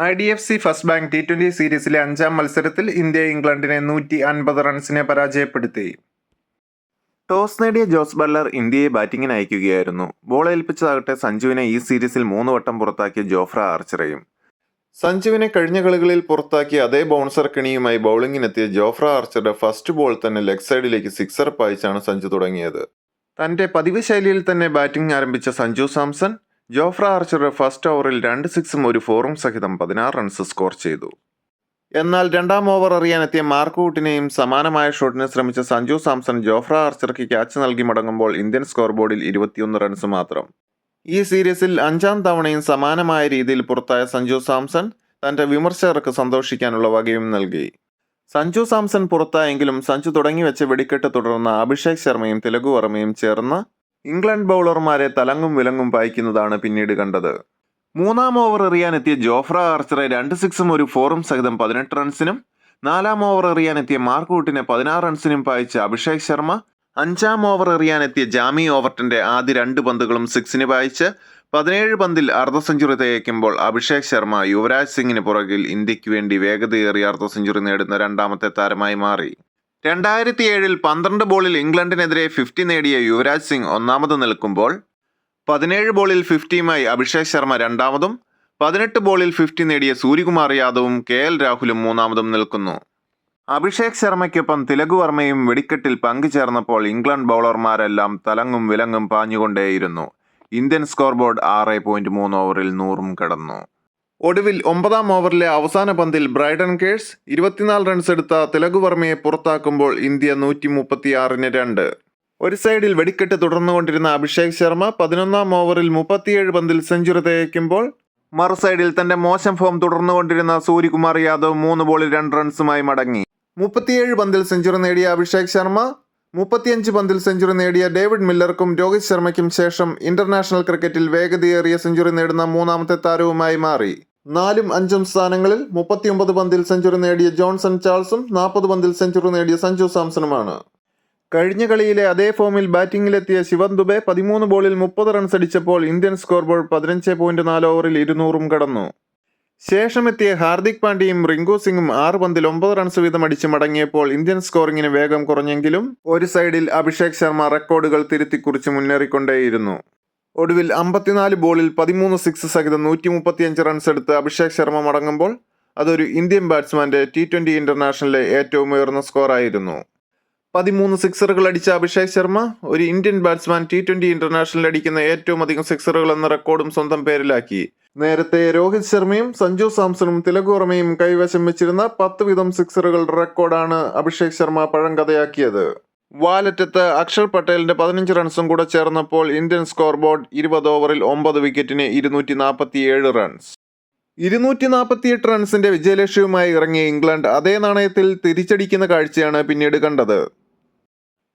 IDFC first bank T20 സീരീസിലെ 5-ാം മത്സരത്തിൽ India ഇംഗ്ലണ്ടിനെ 150 റൺസിനെ പരാജയപ്പെടുത്തി. ടോസ് നേടിയ ജോസ് ബട്ട്ലർ ഇന്ത്യയെ ബാറ്റിംഗിന് അയക്കുകയായിരുന്നു. ബോൾ ഏൽപ്പിച്ചതാകട്ടെ സഞ്ജുവിനെ ഈ സീരീസിൽ 3 വട്ടം പുറത്താക്കിയ ജോഫ്ര ആർച്ചറെയും. സഞ്ജുവിനെ കഴിഞ്ഞ കളികളിൽ പുറത്താക്കിയ അതേ ബൗൺസർ കെണിയുമായി ബൗളിംഗിനെത്തിയ ജോഫ്ര ആർച്ചറുടെ ഫസ്റ്റ് ബോൾ തന്നെ ലെഗ് സൈഡിലേക്ക് സിക്സർ പായിച്ചാണ് സഞ്ജു തുടങ്ങിയത്. തന്റെ പതിവ് ശൈലിയിൽ തന്നെ ബാറ്റിംഗ് ആരംഭിച്ച സഞ്ജു സാംസൺ ജോഫ്ര ആർച്ചറുടെ ഫസ്റ്റ് ഓവറിൽ 2 സിക്സും ഒരു ഫോറും സഹിതം 16 റൺസ് സ്കോർ ചെയ്തു. എന്നാൽ രണ്ടാം ഓവർ എറിയാനെത്തിയ മാർക്ക് വുഡിനെയും സമാനമായ ഷോട്ടിന് ശ്രമിച്ച സഞ്ജു സാംസൺ ജോഫ്ര ആർച്ചർക്ക് ക്യാച്ച് നൽകി മടങ്ങുമ്പോൾ ഇന്ത്യൻ സ്കോർ ബോർഡിൽ 21 റൺസ് മാത്രം. ഈ സീരീസിൽ 5-ാം തവണയും സമാനമായ രീതിയിൽ പുറത്തായ സഞ്ജു സാംസൺ തന്റെ വിമർശകർക്ക് സന്തോഷിക്കാനുള്ള വകയും നൽകി. സഞ്ജു സാംസൺ പുറത്തായെങ്കിലും സഞ്ജു തുടങ്ങിവെച്ച വെടിക്കെട്ട് തുടർന്ന അഭിഷേക് ശർമ്മയും തിലകു വർമ്മയും ചേർന്ന് ഇംഗ്ലണ്ട് ബൗളർമാരെ തലങ്ങും വിലങ്ങും പായിക്കുന്നതാണ് പിന്നീട് കണ്ടത്. 3-ാം ഓവർ എറിയാനെത്തിയ ജോഫ്ര ആർച്ചറെ 2 സിക്സും ഒരു ഫോറും സഹിതം 18 റൺസിനും 4-ാം ഓവർ എറിയാനെത്തിയ മാർക്ക് വുഡിനെ 16 റൺസിനും പായിച്ച അഭിഷേക് ശർമ്മ 5-ാം ഓവർ എറിയാനെത്തിയ ജാമി ഓവർട്ടന്റെ ആദ്യ 2 പന്തുകളും സിക്സിന് പായിച്ച് 17 പന്തിൽ അർദ്ധ സെഞ്ചുറി തികയ്ക്കുമ്പോൾ അഭിഷേക് ശർമ്മ യുവരാജ് സിംഗിന് പുറകിൽ ഇന്ത്യക്ക് വേണ്ടി വേഗതയേറിയ അർദ്ധ സെഞ്ചുറി നേടുന്ന രണ്ടാമത്തെ താരമായി മാറി. 2007-ൽ 12 ബോളിൽ ഇംഗ്ലണ്ടിനെതിരെ 50 നേടിയ യുവരാജ് സിംഗ് ഒന്നാമത് നിൽക്കുമ്പോൾ 17 ബോളിൽ 50യുമായി അഭിഷേക് ശർമ്മ രണ്ടാമതും 18 ബോളിൽ 50 നേടിയ സൂര്യകുമാർ യാദവും KL രാഹുലും മൂന്നാമതും നിൽക്കുന്നു. അഭിഷേക് ശർമ്മയ്ക്കൊപ്പം തിലകു വർമ്മയും വെടിക്കെട്ടിൽ പങ്കുചേർന്നപ്പോൾ ഇംഗ്ലണ്ട് ബൗളർമാരെല്ലാം തലങ്ങും വിലങ്ങും പാഞ്ഞുകൊണ്ടേയിരുന്നു. ഇന്ത്യൻ സ്കോർ ബോർഡ് 6.3 ഓവറിൽ 100 കടന്നു. ഒടുവിൽ 9-ാം ഓവറിലെ അവസാന പന്തിൽ ബ്രൈഡൻ കേഴ്സ് 24 റൺസ് എടുത്ത തിലകു വർമ്മയെ പുറത്താക്കുമ്പോൾ ഇന്ത്യ 136-ന് 2. ഒരു സൈഡിൽ വെടിക്കെട്ട് തുടർന്നുകൊണ്ടിരുന്ന അഭിഷേക് ശർമ്മ 11-ാം ഓവറിൽ 37 പന്തിൽ സെഞ്ചുറി തികയ്ക്കുമ്പോൾ മറു സൈഡിൽ തന്റെ മോശം ഫോം തുടർന്നുകൊണ്ടിരുന്ന സൂര്യകുമാർ യാദവ് 3 ബോളിൽ 2 റൺസുമായി മടങ്ങി. 37 പന്തിൽ സെഞ്ചുറി നേടിയ അഭിഷേക് ശർമ്മ 35 പന്തിൽ സെഞ്ചുറി നേടിയ ഡേവിഡ് മില്ലർക്കും രോഹിത് ശർമ്മയ്ക്കും ശേഷം ഇന്റർനാഷണൽ ക്രിക്കറ്റിൽ വേഗതയേറിയ സെഞ്ചുറി നേടുന്ന 3-ാമത്തെ താരവുമായി മാറി. 4ഉം 5ഉം സ്ഥാനങ്ങളിൽ 39 പന്തിൽ സെഞ്ചുറി നേടിയ ജോൺസൺ ചാൾസും 40 പന്തിൽ സെഞ്ചുറി നേടിയ സഞ്ജു സാംസണുമാണ്. കഴിഞ്ഞ കളിയിലെ അതേ ഫോമിൽ ബാറ്റിംഗിലെത്തിയ ശിവം ദുബെ 13 ബോളിൽ 30 റൺസ് അടിച്ചപ്പോൾ ഇന്ത്യൻ സ്കോർ ബോർഡ് 15.4 ഓവറിൽ 200 കടന്നു. ശേഷമെത്തിയ ഹാർദിക് പാണ്ഡ്യയും റിങ്കു സിംഗും 6 പന്തിൽ 9 റൺസ് വീതം അടിച്ച് മടങ്ങിയപ്പോൾ ഇന്ത്യൻ സ്കോറിംഗിന് വേഗം കുറഞ്ഞെങ്കിലും ഒരു സൈഡിൽ അഭിഷേക് ശർമ്മ റെക്കോർഡുകൾ തിരുത്തിക്കുറിച്ച് മുന്നേറിക്കൊണ്ടേയിരുന്നു. ഒടുവിൽ 54 ബോളിൽ 13 സിക്സ് സഹിതം 135 റൺസ് എടുത്ത് അഭിഷേക് ശർമ്മ മടങ്ങുമ്പോൾ അതൊരു ഇന്ത്യൻ ബാറ്റ്സ്മാന്റെ T20 ഇന്റർനാഷണലിലെ ഏറ്റവും ഉയർന്ന സ്കോറായിരുന്നു. 13 സിക്സറുകൾ അടിച്ച അഭിഷേക് ശർമ്മ ഒരു ഇന്ത്യൻ ബാറ്റ്സ്മാൻ T20 ഇന്റർനാഷണലിൽ അടിക്കുന്ന ഏറ്റവും അധികം സിക്സറുകൾ എന്ന റെക്കോർഡും സ്വന്തം പേരിലാക്കി. നേരത്തെ രോഹിത് ശർമ്മയും സഞ്ജു സാംസണും തിലകു വർമ്മയും കൈവശം വെച്ചിരുന്ന 10 വീതം സിക്സറുകളുടെ റെക്കോർഡാണ് അഭിഷേക് ശർമ്മ പഴങ്കഥയാക്കിയത്. വാലറ്റത്ത് അക്ഷർ പട്ടേലിന്റെ 15 റൺസും കൂടെ ചേർന്നപ്പോൾ ഇന്ത്യൻ സ്കോർ ബോർഡ് 20 ഓവറിൽ 9 വിക്കറ്റിന് 247 റൺസ്. 248 റൺസിന്റെ വിജയലക്ഷ്യവുമായി ഇറങ്ങിയ ഇംഗ്ലണ്ട് അതേ നാണയത്തിൽ തിരിച്ചടിക്കുന്ന കാഴ്ചയാണ് പിന്നീട് കണ്ടത്.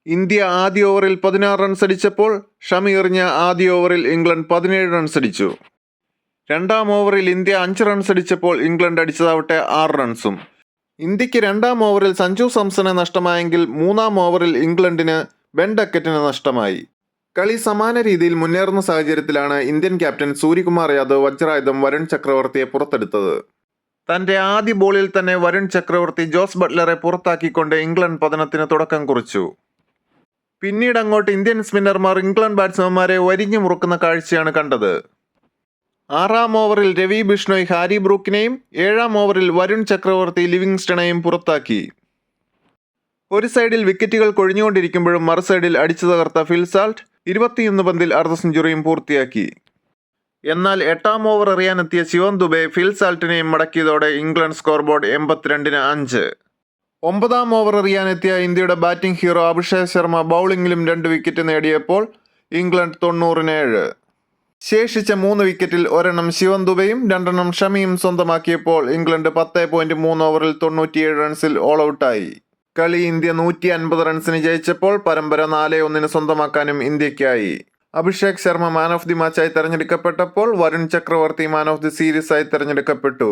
ഇന്ത്യ ആദ്യ ഓവറിൽ 16 റൺസ് അടിച്ചപ്പോൾ ഷമി എറിഞ്ഞ ആദ്യ ഓവറിൽ ഇംഗ്ലണ്ട് 17 റൺസ് അടിച്ചു. രണ്ടാം ഓവറിൽ ഇന്ത്യ 5 റൺസ് അടിച്ചപ്പോൾ ഇംഗ്ലണ്ട് അടിച്ചതാവട്ടെ 6 റൺസും. ഇന്ത്യക്ക് രണ്ടാം ഓവറിൽ സഞ്ജു സാംസണെ നഷ്ടമായെങ്കിൽ 3-ാം ഓവറിൽ ഇംഗ്ലണ്ടിന് ബെൻ ഡക്കറ്റിന് നഷ്ടമായി. കളി സമാന രീതിയിൽ മുന്നേറുന്ന സാഹചര്യത്തിലാണ് ഇന്ത്യൻ ക്യാപ്റ്റൻ സൂര്യകുമാർ യാദവ് വജ്രായുധം വരുൺ ചക്രവർത്തിയെ പുറത്തെടുത്തത്. തന്റെ ആദ്യ ബോളിൽ തന്നെ വരുൺ ചക്രവർത്തി ജോസ് ബട്ട്ലറെ പുറത്താക്കിക്കൊണ്ട് ഇംഗ്ലണ്ട് പതനത്തിന് തുടക്കം കുറിച്ചു. പിന്നീട് അങ്ങോട്ട് ഇന്ത്യൻ സ്പിന്നർമാർ ഇംഗ്ലണ്ട് ബാറ്റ്സ്മാൻമാരെ വരിഞ്ഞു മുറുക്കുന്ന കാഴ്ചയാണ് കണ്ടത്. 6-ാം ഓവറിൽ രവി ബിഷ്ണോയ് ഹാരി ബ്രൂക്കിനെയും 7-ാം ഓവറിൽ വരുൺ ചക്രവർത്തി ലിവിങ്സ്റ്റണെയും പുറത്താക്കി. ഒരു സൈഡിൽ വിക്കറ്റുകൾ കൊഴിഞ്ഞുകൊണ്ടിരിക്കുമ്പോഴും മറു സൈഡിൽ അടിച്ചു തകർത്ത ഫിൽ സാൾട്ട് 21 പന്തിൽ അർദ്ധ സെഞ്ചുറിയും പൂർത്തിയാക്കി. എന്നാൽ 8-ാം ഓവർ എറിയാനെത്തിയ ശിവം ദുബെ ഫിൽ സാൾട്ടിനെയും മടക്കിയതോടെ ഇംഗ്ലണ്ട് സ്കോർ ബോർഡ് 82-ന് 5. 9-ാം ഓവർ എറിയാനെത്തിയ ഇന്ത്യയുടെ ബാറ്റിംഗ് ഹീറോ അഭിഷേക് ശർമ്മ ബൗളിംഗിലും 2 വിക്കറ്റ് നേടിയപ്പോൾ ഇംഗ്ലണ്ട് 90-ന് 7. ശേഷിച്ച 3 വിക്കറ്റിൽ ഒരെണ്ണം ശിവം ദുബെയും 2 ഷമിയും സ്വന്തമാക്കിയപ്പോൾ ഇംഗ്ലണ്ട് 10.3 ഓവറിൽ 97 റൺസിൽ ഓൾ ഔട്ടായി. കളി ഇന്ത്യ 150 റൺസിന് ജയിച്ചപ്പോൾ പരമ്പര 4-1 സ്വന്തമാക്കാനും ഇന്ത്യക്കായി. Abhishek Sharma man of the മാച്ചായി തെരഞ്ഞെടുക്കപ്പെട്ടപ്പോൾ Varun Chakravarthy man of the സീരീസായി തെരഞ്ഞെടുക്കപ്പെട്ടു.